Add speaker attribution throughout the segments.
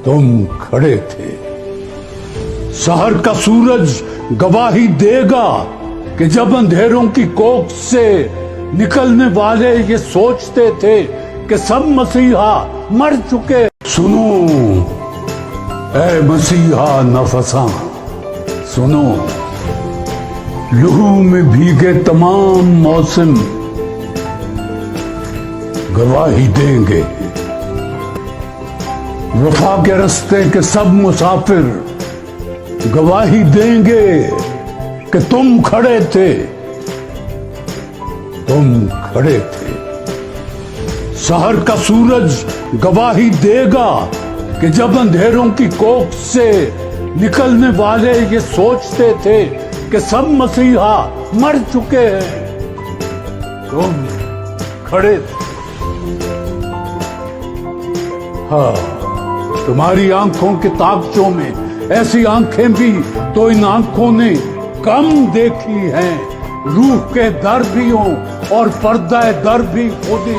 Speaker 1: तुम खड़े थे। शहर का सूरज गवाही देगा कि जब अंधेरों की कोख से निकलने वाले ये सोचते थे कि सब मसीहा मर चुके। सुनो ऐ मसीहा नफसा, सुनो, लहू में भीगे तमाम मौसम गवाही देंगे। वफा के रास्ते के सब मुसाफिर गवाही देंगे कि तुम खड़े थे, तुम खड़े थे। शहर का सूरज गवाही देगा कि जब अंधेरों की कोख से निकलने वाले ये सोचते थे कि सब मसीहा मर चुके हैं, तुम खड़े थे। हाँ, तुम्हारी आंखों के ताकचों में ऐसी आंखें भी तो इन आंखों ने कम देखी हैं। रूह के दर भी हों और पर्दा दर भी खोदी,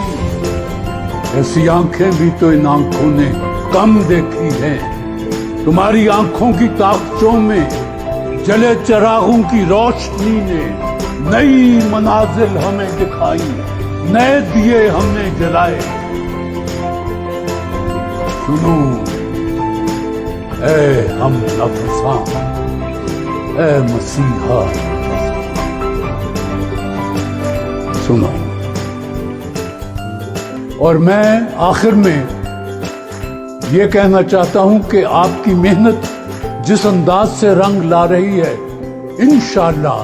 Speaker 1: ऐसी आंखें भी तो इन आंखों ने कम देखी हैं। तुम्हारी आंखों की ताकतों में जले चिरागों की रोशनी ने नई मनाजिल हमें दिखाई, नए दिए हमने जलाए। सुनो ऐ हम नफसा, ऐ मसीहा सुनो। और मैं आखिर में ये कहना चाहता हूं कि आपकी मेहनत जिस अंदाज से रंग ला रही है, इंशाअल्लाह